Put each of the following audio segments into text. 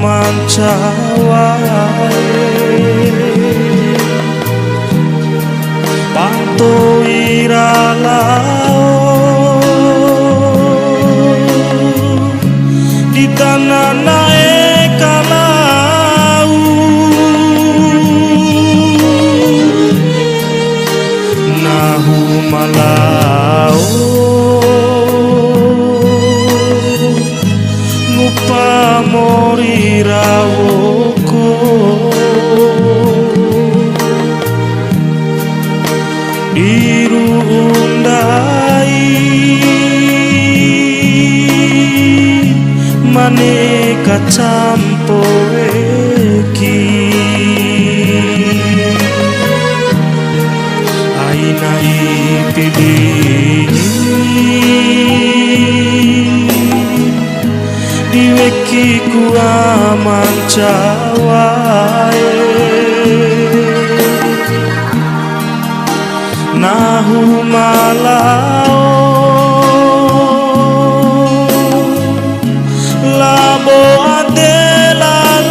mancawae Panto iralao di tanah naik kalau nahu malau ngupa mori rawoko dirundai maneka campo eki ainai pilih diweki ku mancawae nahu malao labo adelalai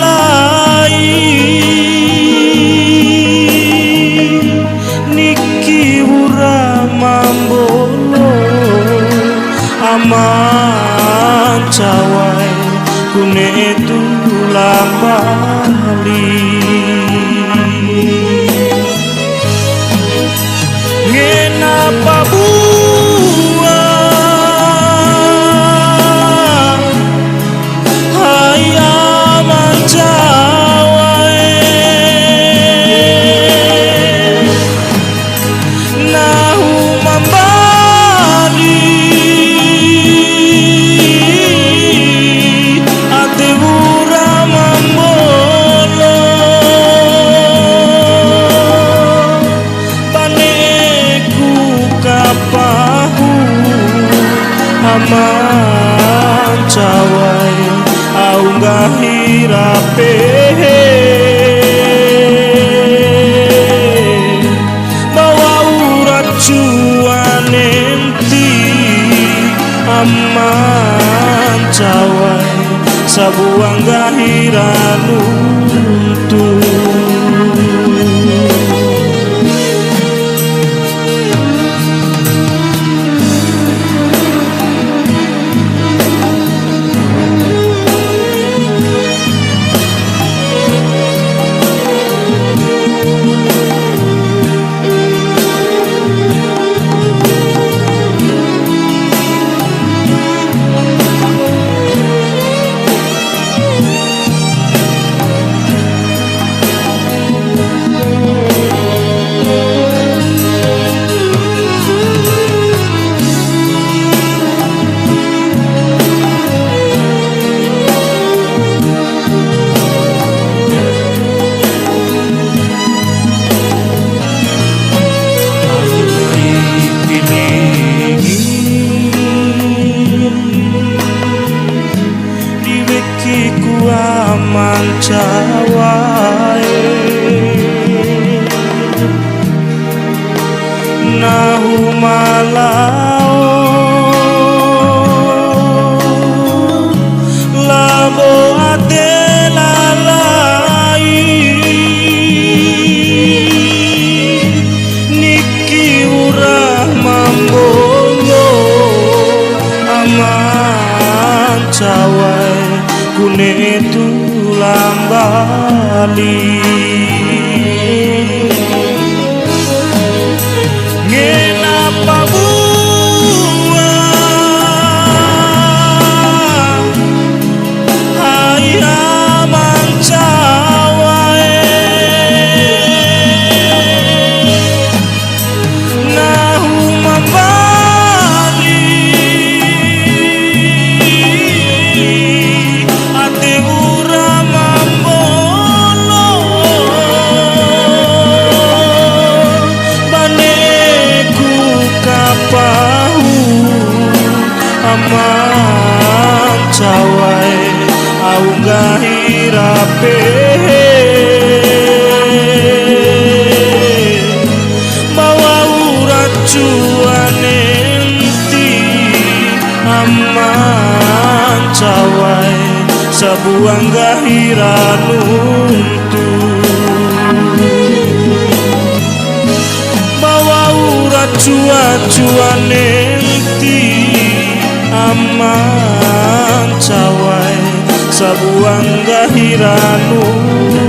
niki ura mambolo aman cawai kune tulang bali ngenapa buah hai aman cawai nahu mambali ate ura mambolo paneku kapahu aman cawai au ngahirape bawa urat cuanenti aman cawai sabuang gahiranuntu mancawae nahu malao labo adelalai niki urah mambolo aman cawai kune tulang bali ngenapa buah hai aman cawai nahu mambali ate ura mambolo baneku kapahu aman cawai au ngahirape bawa urat cuanenti aman cawai sebuang gahiran untuk bawa urat cuan nenti aman cawai sebuang gahiran untuk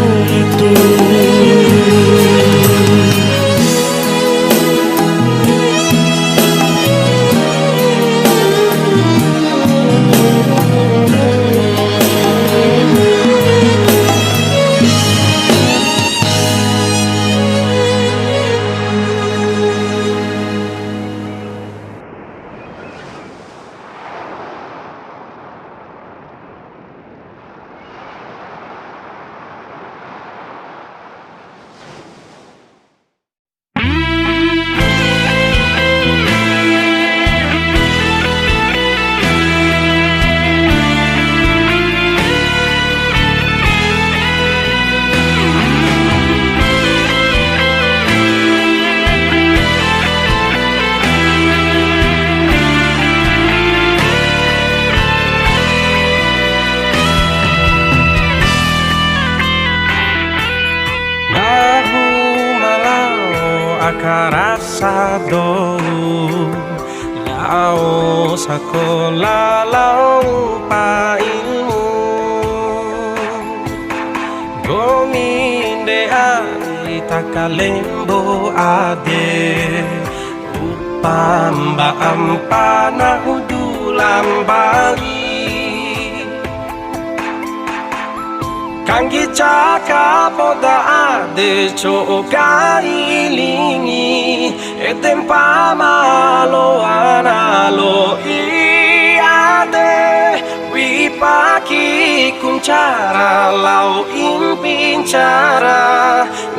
Karasado lao sakola lao pa ilmu gominde ari takalembo ade upamba ampana udulam bali Kanggi caka poda ade coka ilingi Etem pamalo analo iade Wipaki kuncara lau impincara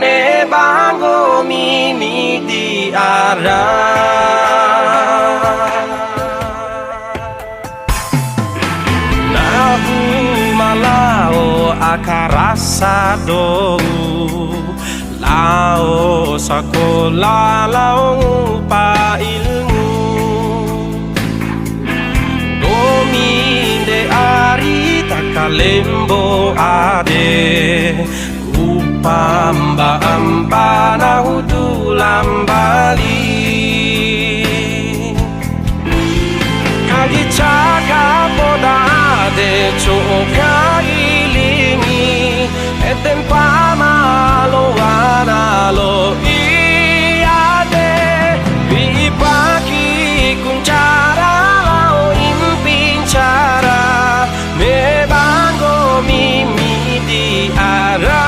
Ne bango mimi di arah Malao akarasado lao sakola lao pa ilmu gominde ari takalembo ade upamba ampana udulam bali kagi caka poda de coka ilingi etem pamalo analo iade vipaki kuncara lao impincara me bango mimi di arah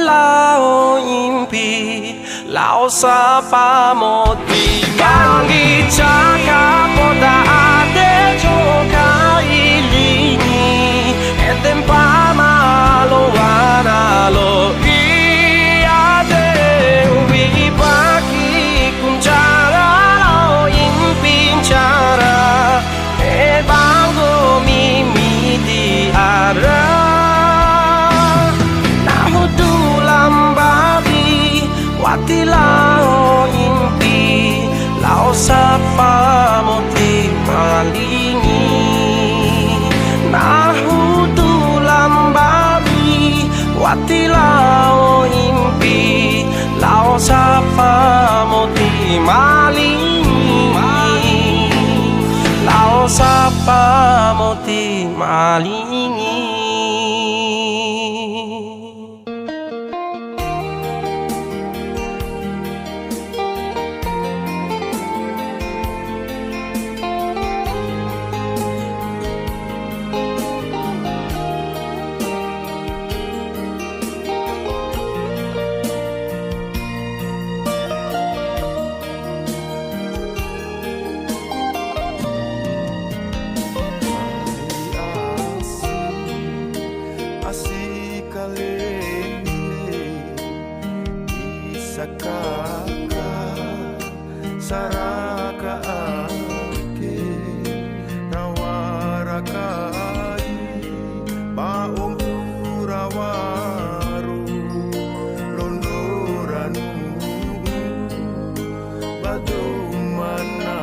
Lao impi lao sapa moti mangi caka poda ade coka ilingi etem pamalo analo iade wipaki kuncara lao impincara e bango mimi di arah Wati lao impi lao sapa moti malingi nahudu lambari wati lao impi lao sapa moti malingi lao sapa moti malingi asikalele isakaka saraka ake rawarakai baong purawaru londoranu batu mana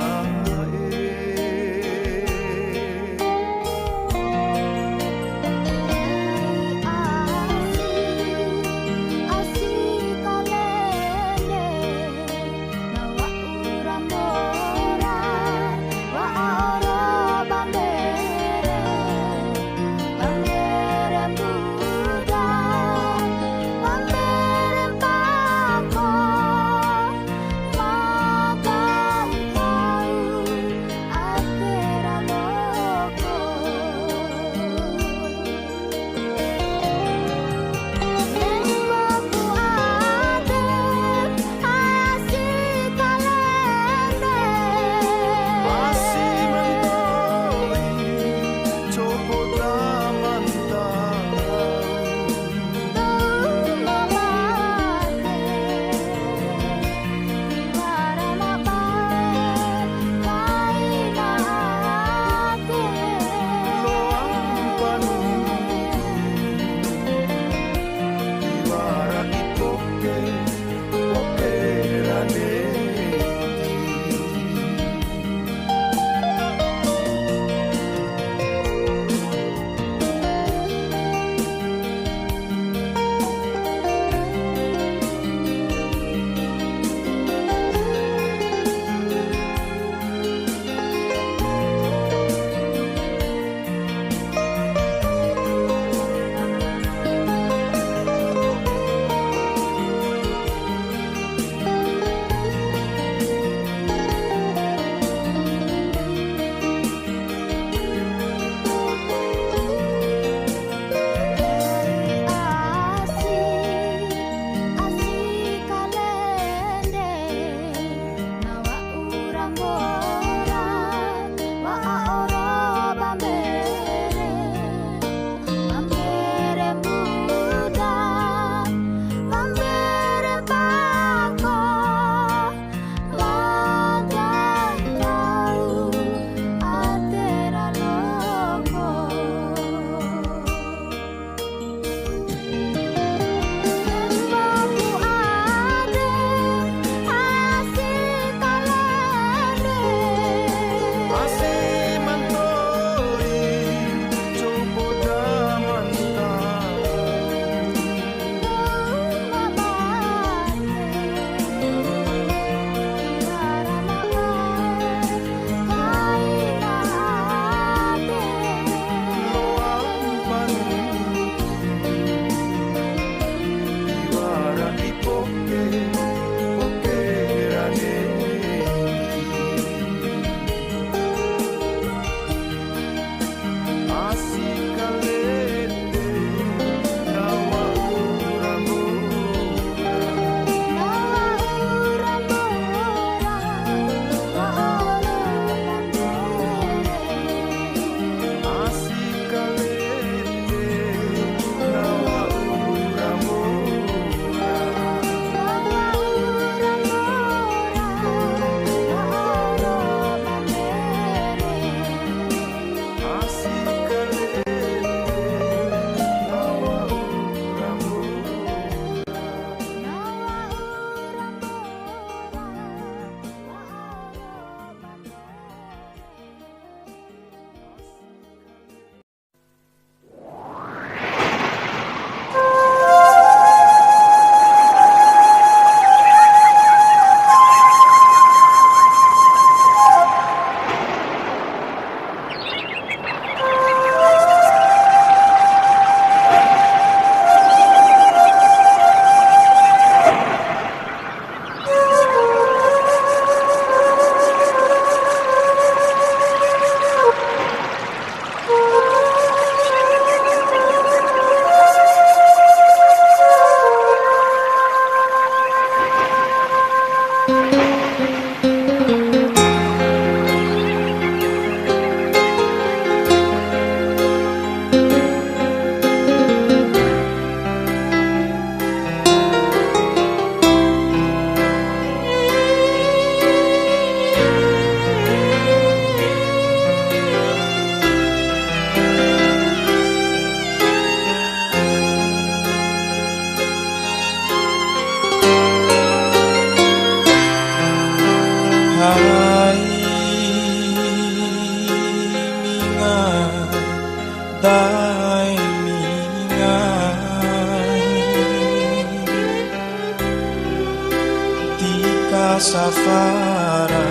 safara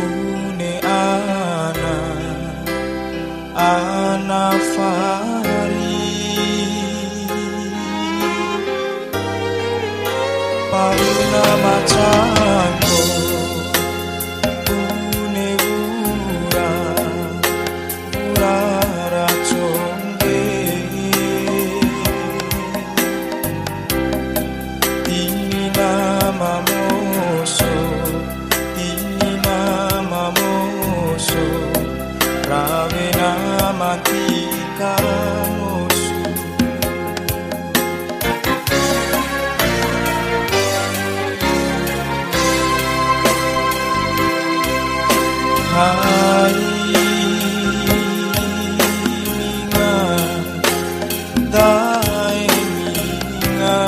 une ana fari pauna macangko une urara chongge ini nama moso ravena mantika mosu hai minga dai minga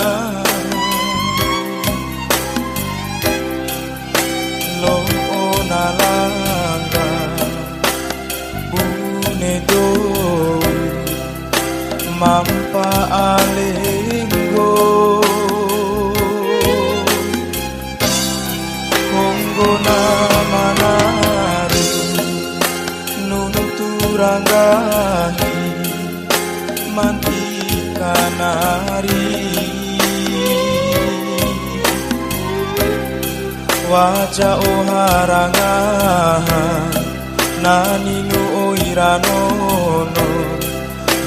lo onalanga bune do mampa alengo kongo namanari nunuturangahi mantikanari wajah oharangaha naninu oiranono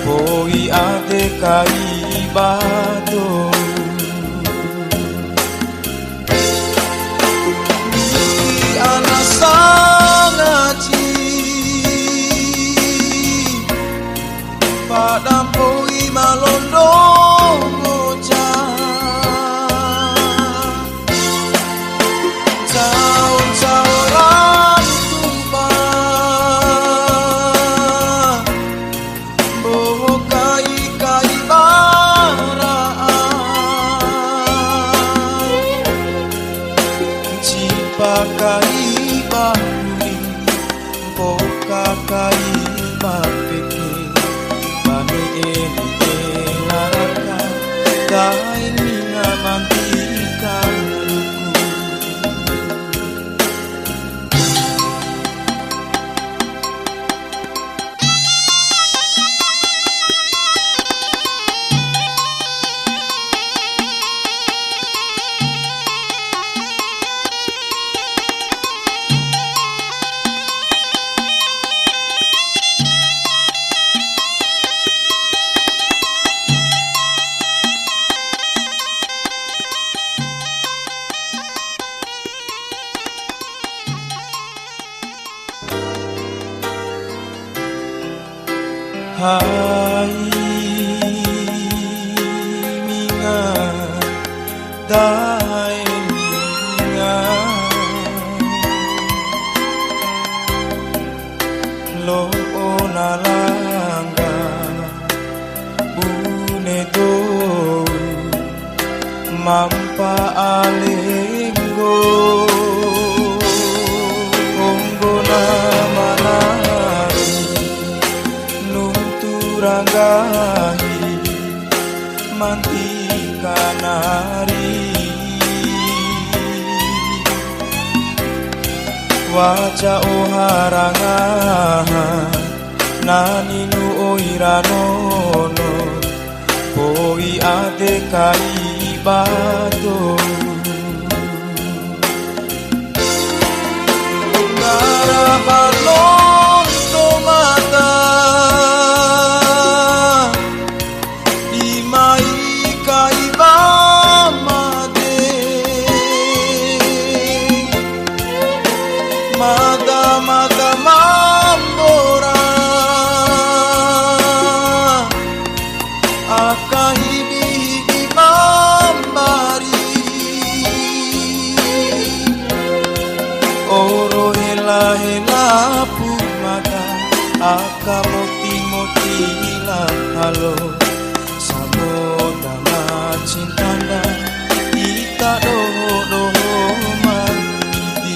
boi ade kaibado ni anasangaji padam boi malondo moja tahun-tahunan tumba boho kai baraan jipa kai bahuri boka kai bapeke bani eni laraka dai ninga mantikan hai minga dai minga lo onalanga bune do mampa alengo kongo namanari nunturangahi mantikanari wajah oharangaha naninu oiranono boi ade kaibado ngarabalon tomata imai kaibamade mada mambora akahibi mambari oro hela pumada akamoti halo samodana cintanda ita doho mandi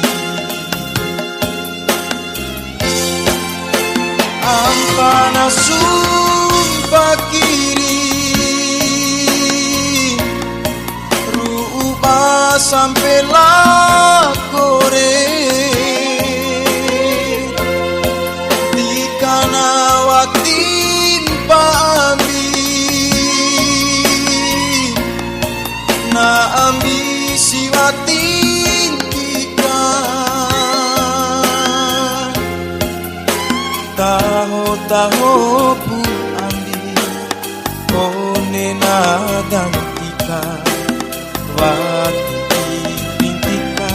ampana sumpah kiri rupa sampailah kore di kana waktu ambi na ambi siwatin tika taho pu ambi kone na dantika wati pintika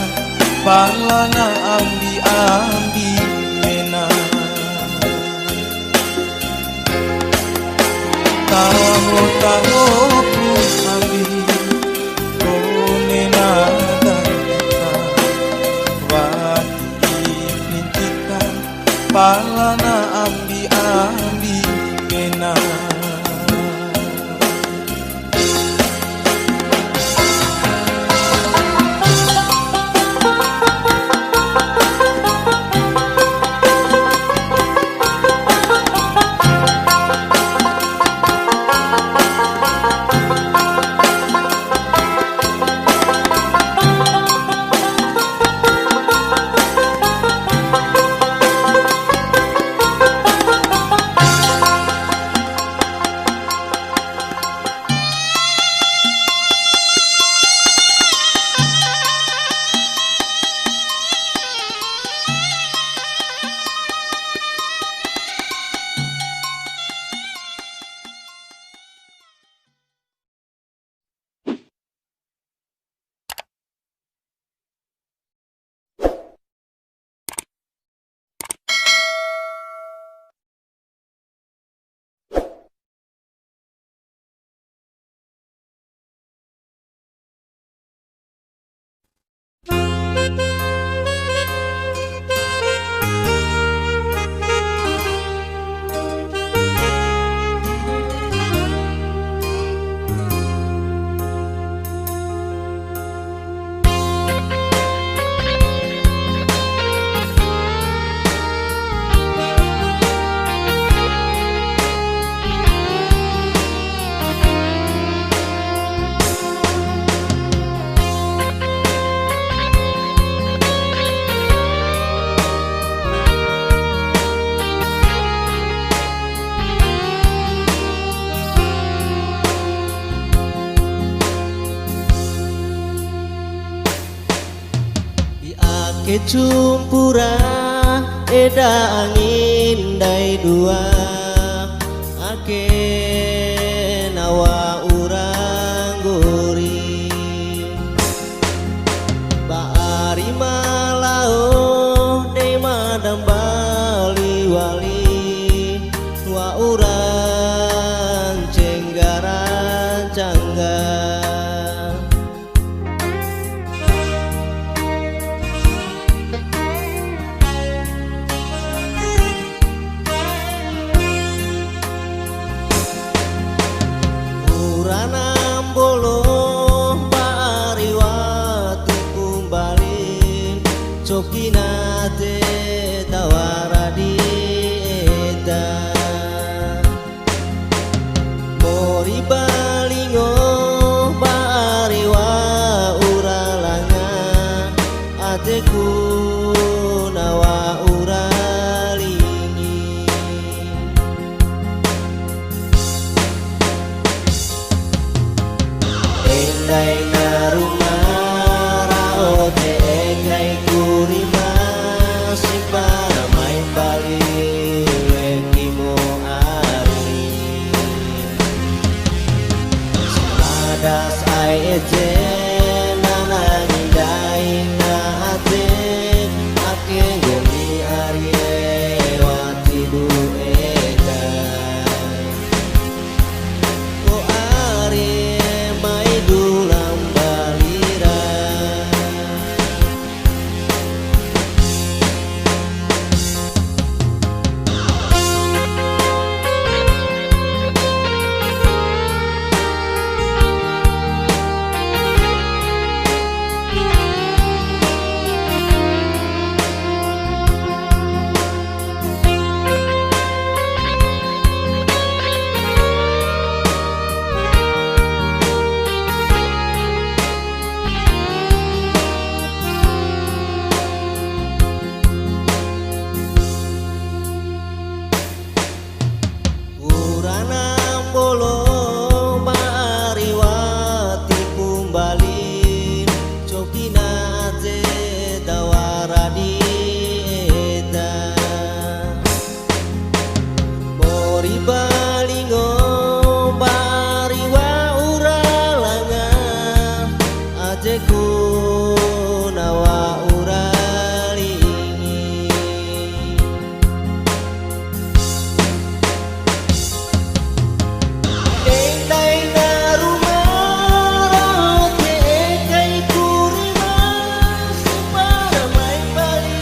pala na ambi mena taho pu ambi kone na dantika wati pintika pala na ambi mena Kecumpura eda angin dai dua ake nawa urang gori baari malao de madam bali wali wa urang cenggaran cangga Cokinate tawara dieta Mori balingo bariwa uralanga Ateku nawa uralingi Endai naruma raote engai kurima para main bali wekimo ari Sadas ai eje nanangindai na ate ake gomi arie wati dueta ko arie mai dulam balira bolong Mariwati Pumbalin Cokina aje dawara di eta Mori balingo bariwa uralanga aje kunawa uralingi Dendai na rumah rote kai kurima Supara mai bali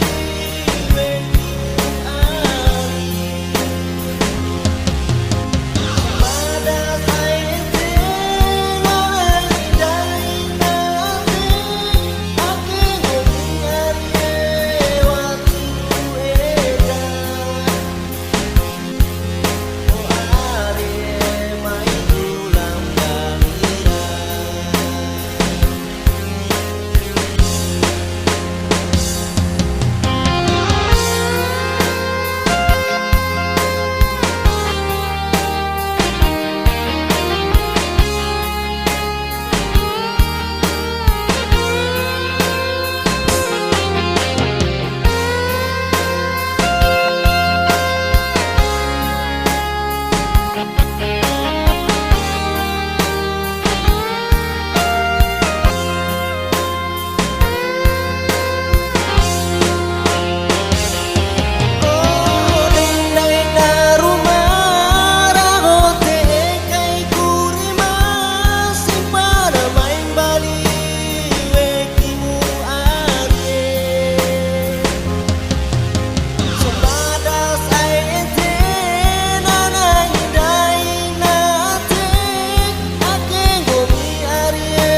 wedi ari Pada saente nolai dai na ake ngeri wati eda O are mai dulang balira Dendai na rumah rahote kai kurima Supara main bali wekimu arie Supada saente nanai dai nate ake ngomi arie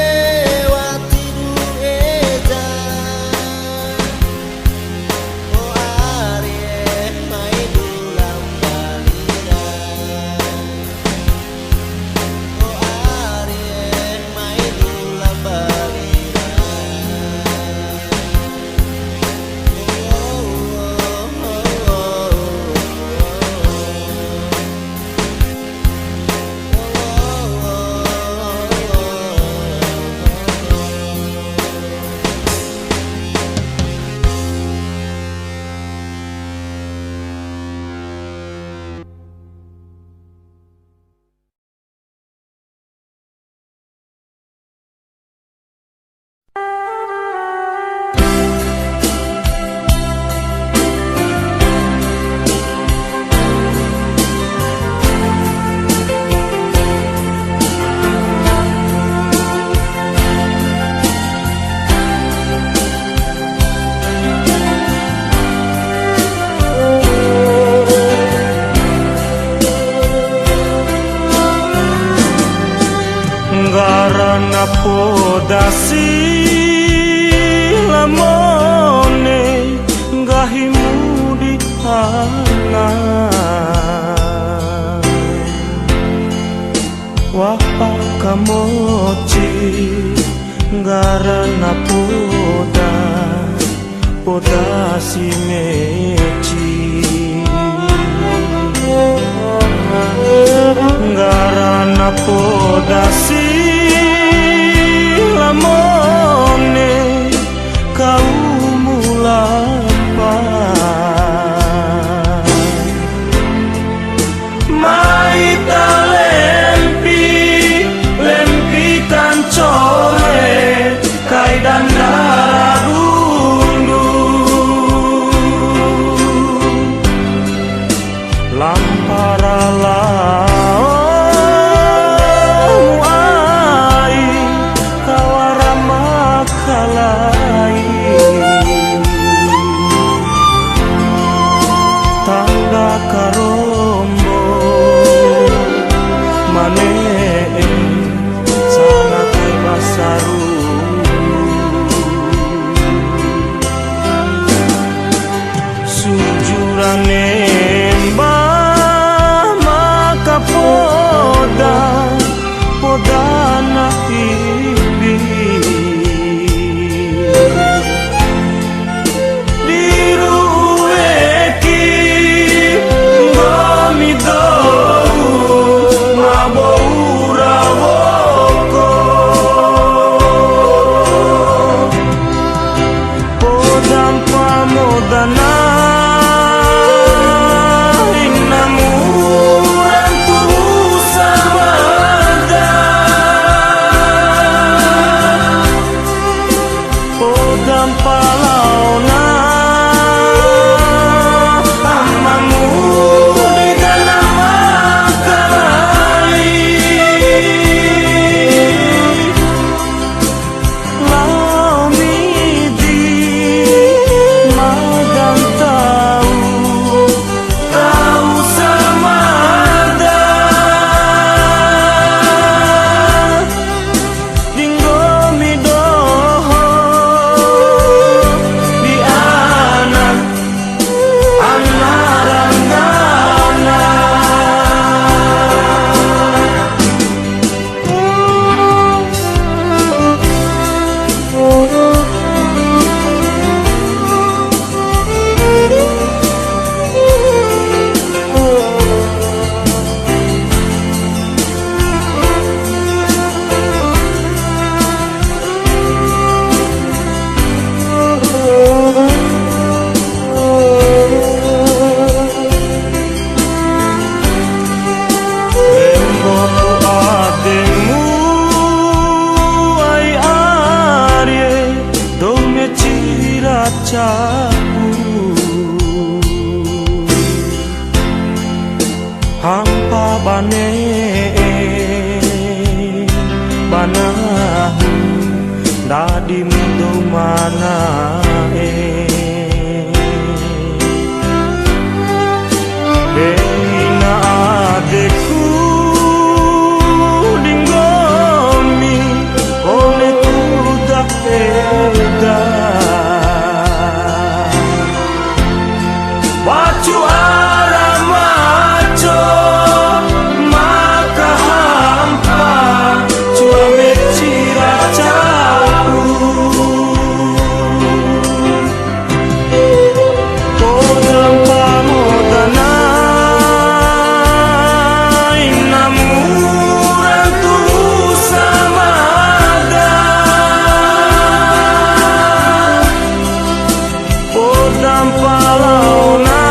wati du eja O are mai dulang balira O are mai dulang balira Garana podasi lamone gahimu di hana Wapa kamoci garana podasi meci Garana podasi lamone kau mulapa Maita lempi kancore kai dandara dundu Lampara lao ai kawara makalai Tanda karombo caku hampa bane banahu dadi mudo mana Dena adekku dinggomi oleh kudak eda Wacu arah maco maka hampa cua mecira caku Podam pamodanai namuran tu samada Podam palauna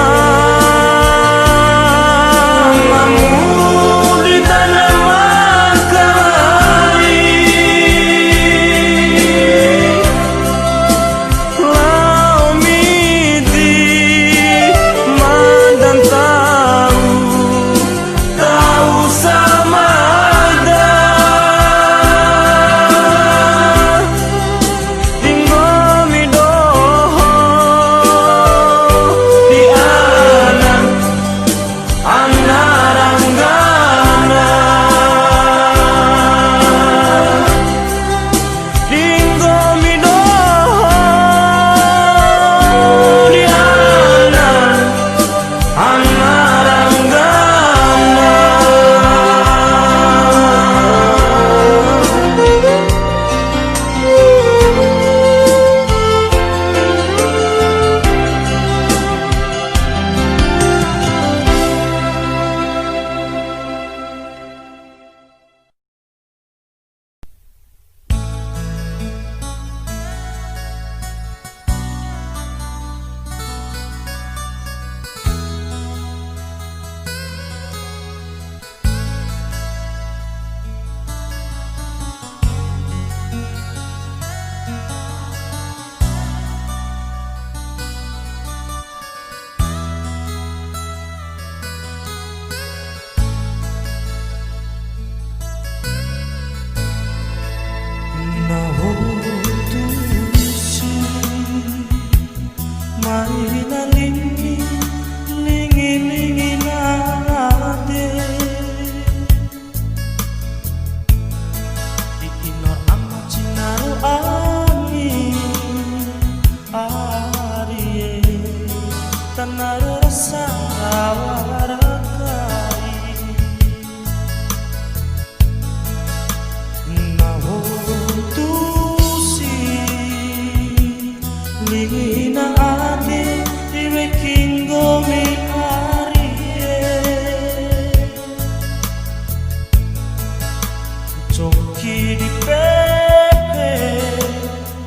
Coki di pepe,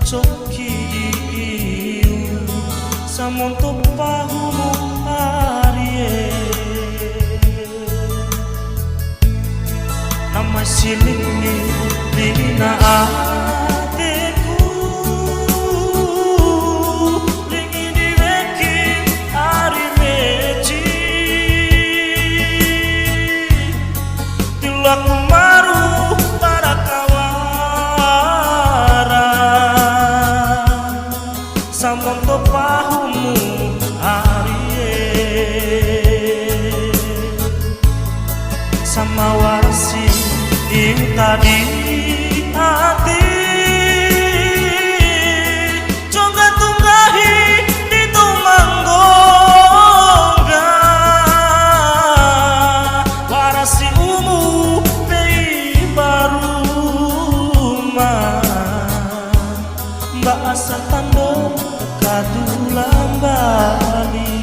coki di iu, samonto pahumu arie. Nama silingi dina ateku, lingi diweki ari meci, tilaku maru. Samonto pahumu arie sama warsi ing tadi hati coba tunggahi di tumanggoga warasi umu pei baru mbak asa tando kadulang bali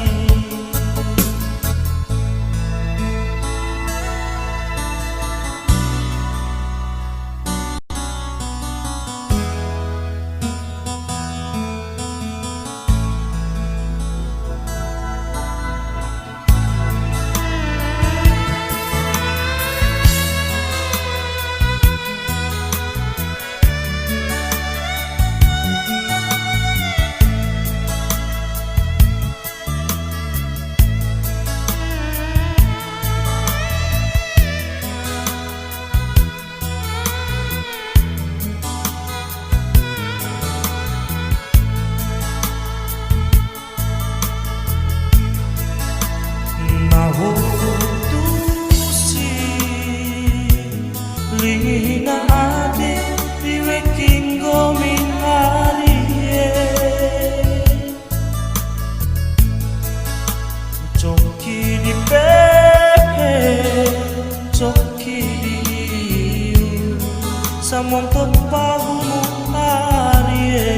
Samonto pahumu arie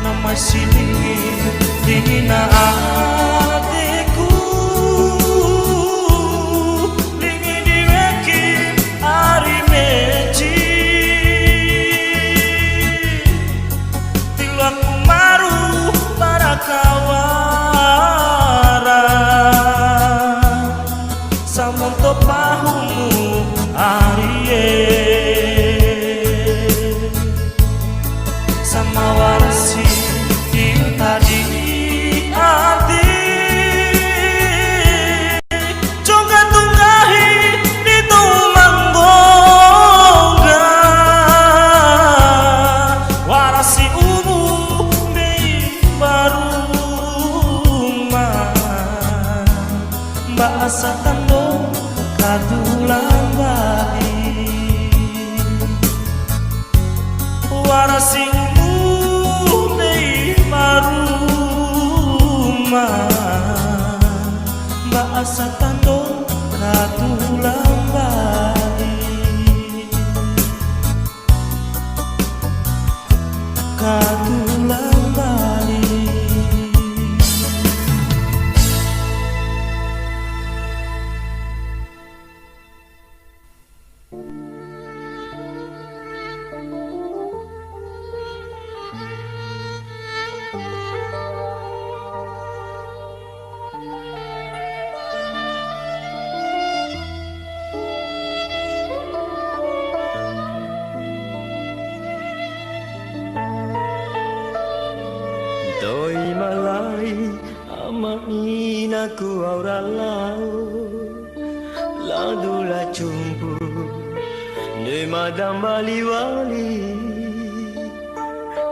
nama silingi dingina ateku dingin diweki ari meji tilaku maru para kawara samonto pahumu arie sama warsi tadi hati juga tunggahi di tumanggonga warasi umu bei baruma bahasa tando kadulang baik warasi umu bei baruma bahasa tando kadulang baik kadulang baik. Doi malai ama inaku auralau ladula cumpu de madam baliwali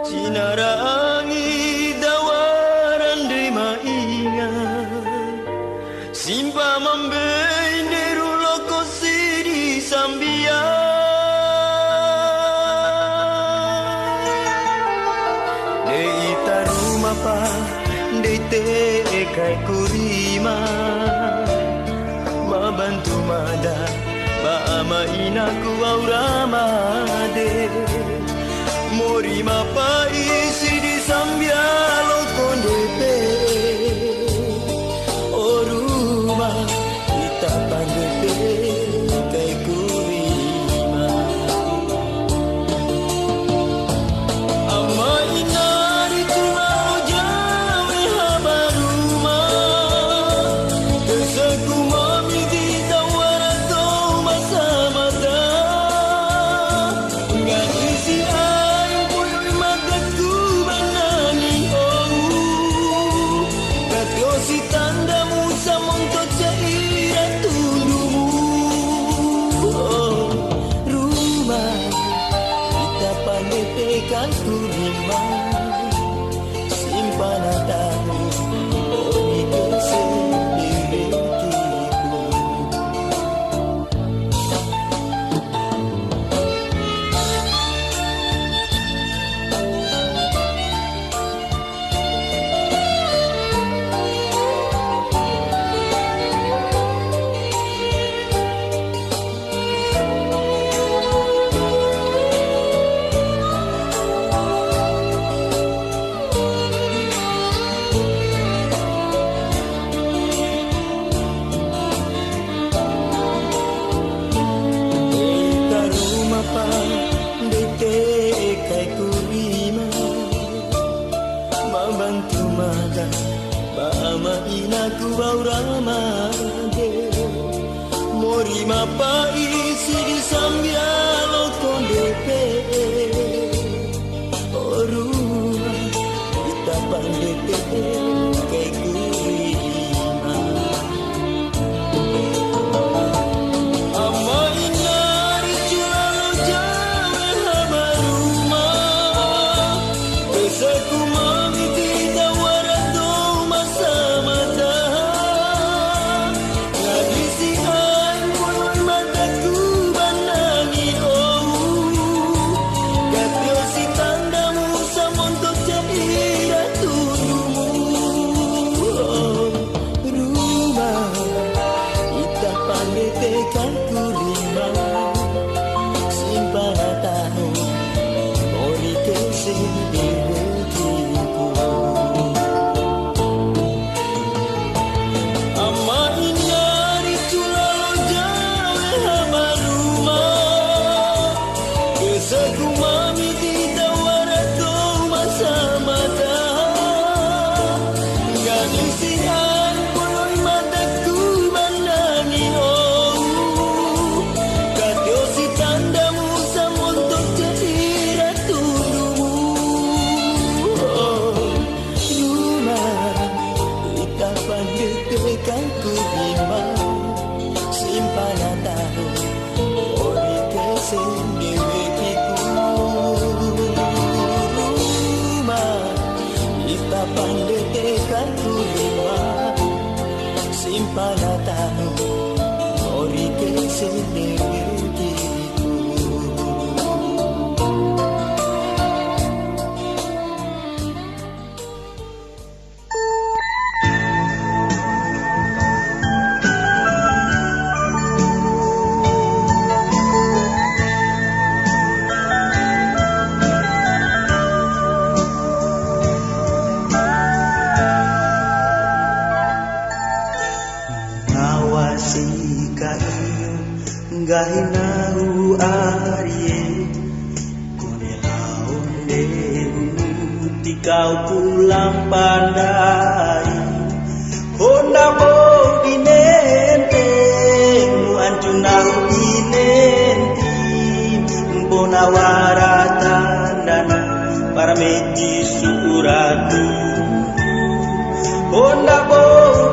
cinara angi dawaran de maingat simpa mambei neru loko sidi sambia pa dete kai kurima mabantu mada ba ama inaku aurama de morima pa isi di sambialo kondepe oruma ita pandete kai kurima ama inari morima pa isi di sambialo kondepe oruma kita pandete kai kurima ama inari culalo jawe habaruma besaku mamiti dawarado masa-masa kan kurima tahu ori ke sini diriku. Ngawasi kayu ngahinahu arie kone laonde tikau pulang pandai honda mo binente mu anjunahu binenti mbona waratandana para meji suratu honda mo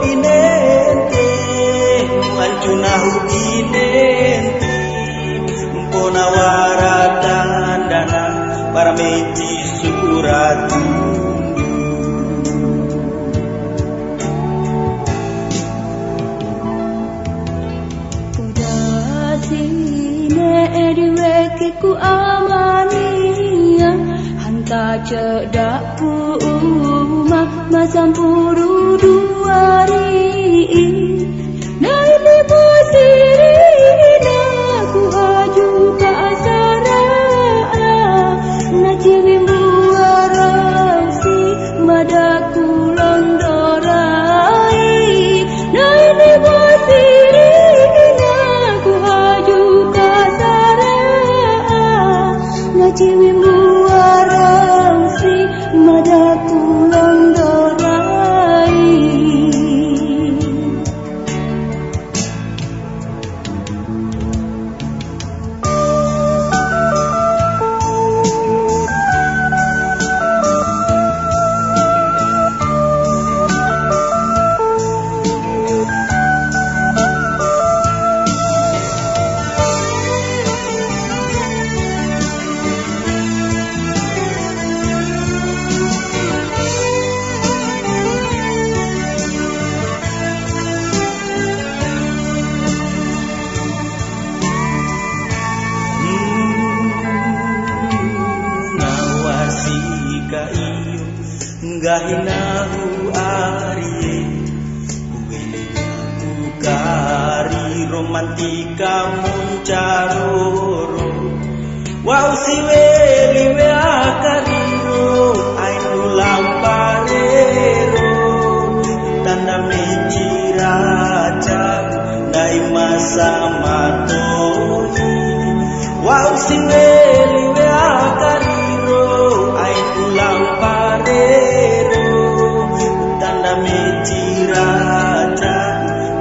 binente anjunahu binenti mpona waratandana para meji suratu. Udah sini ediweke ku amania hanta cedak puma masampuru duari nai libu sirina ku haju ka asara na ciwi muarasi madaku londorai nai libu sirina ku haju ka asara na ciwi muarasi madaku londorai. Ngahinahu arie kuwiliku kari romantika muncaroro wau siweliwe akariro ainu lamparero tanda mejiraja nai masa matoi wau siweliwe akariro ainu lamparero tanda mejiraja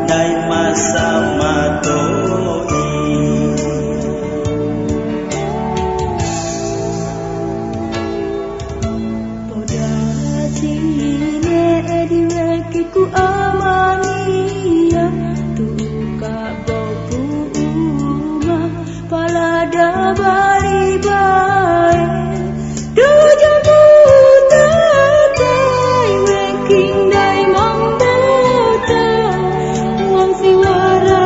nai masa matoi. Udah sini ediweke ku amania tuka bopu uma palada bari bae dujamu tatai weking dai mambota wang siwara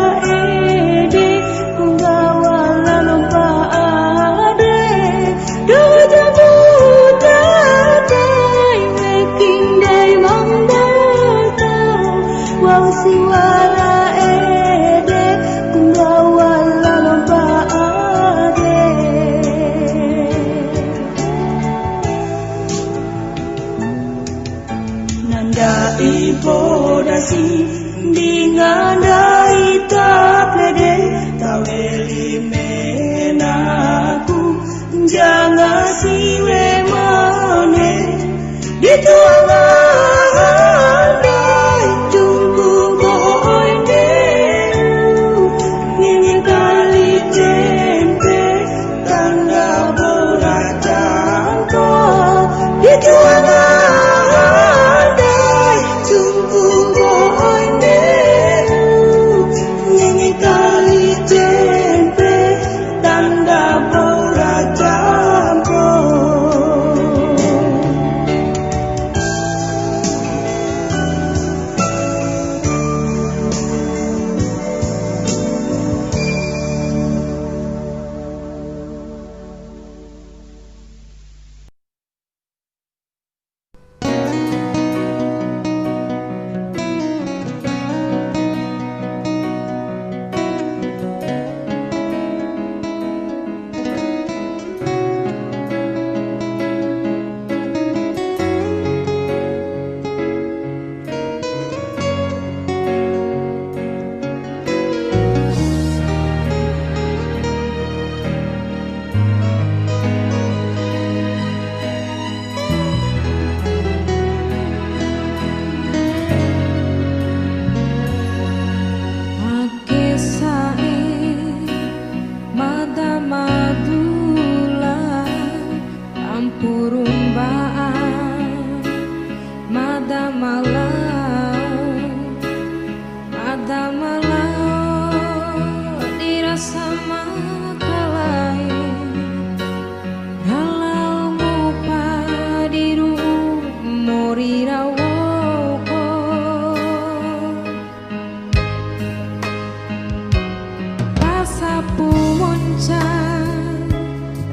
sapu monca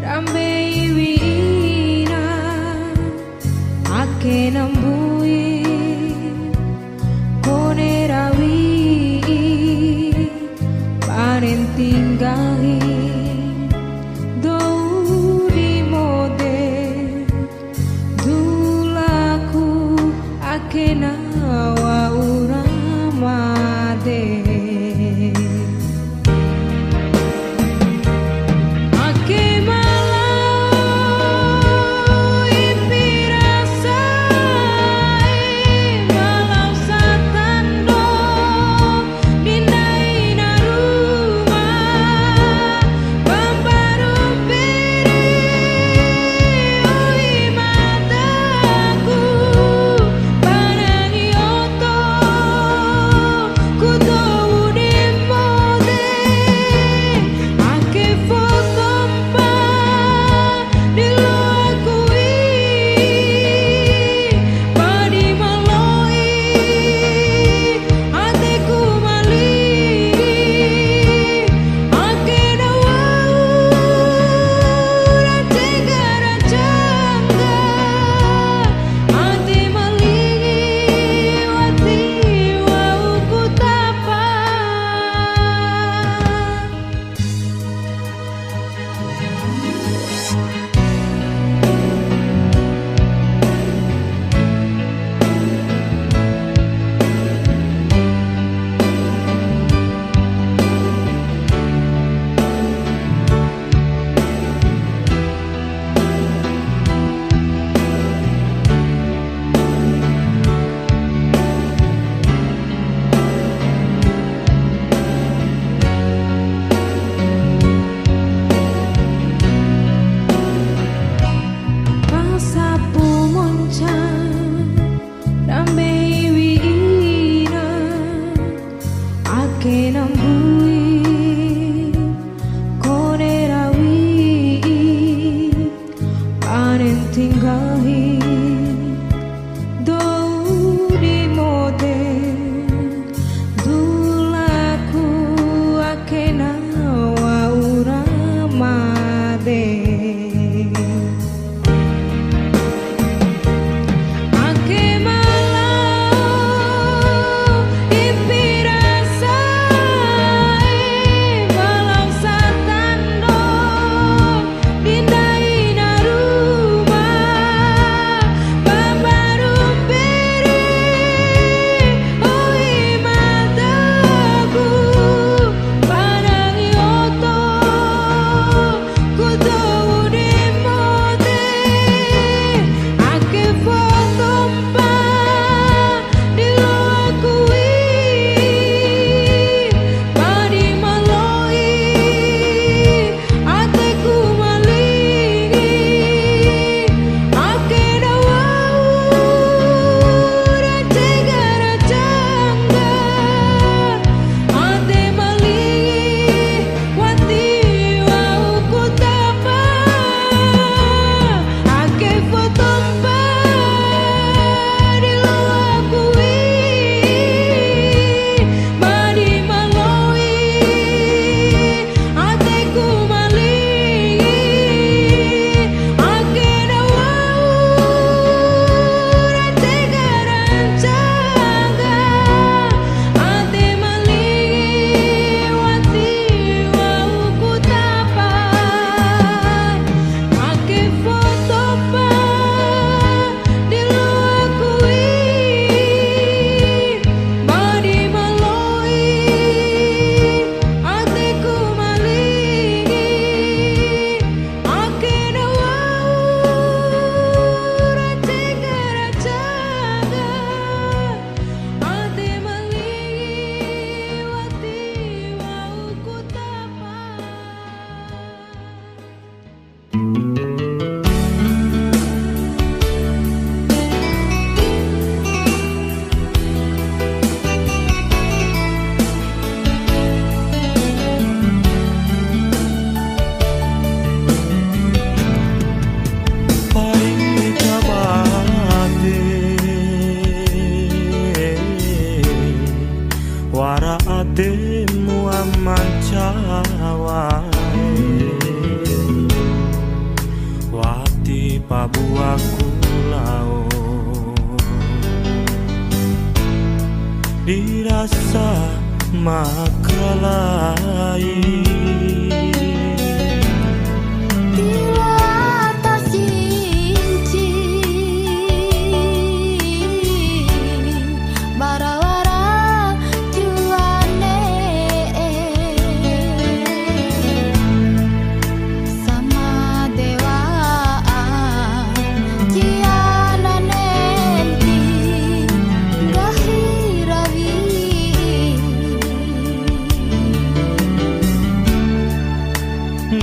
rambe wina ake nambui kone rawi panen tinggahi douri mode dulaku ake nawa uramade mancawai wati pabuaku lao dirasa makalai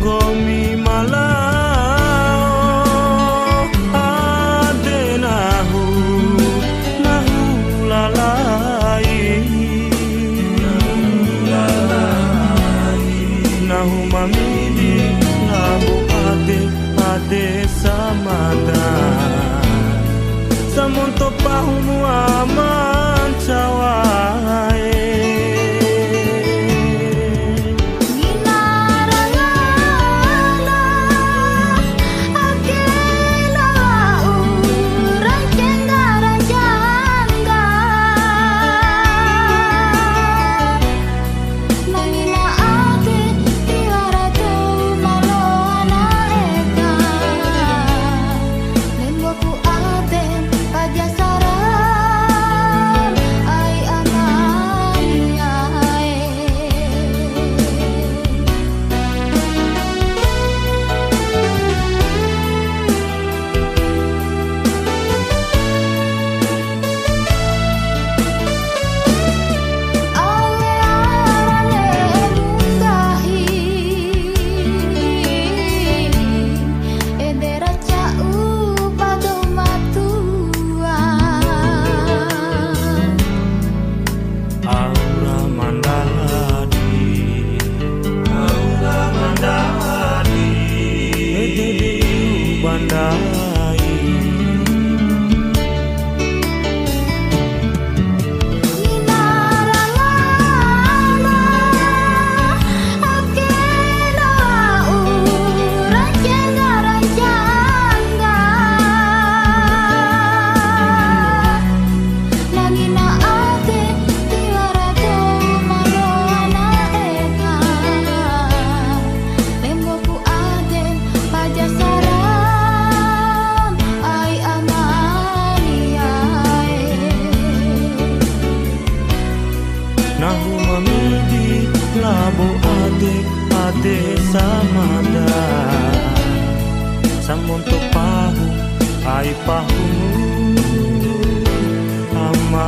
gomi malao ade nahu lalai nahu mamidi nahu ade samada samonto pahumu aman cawai nahu mamidi labo ade samada samonto pahu ai pahu ama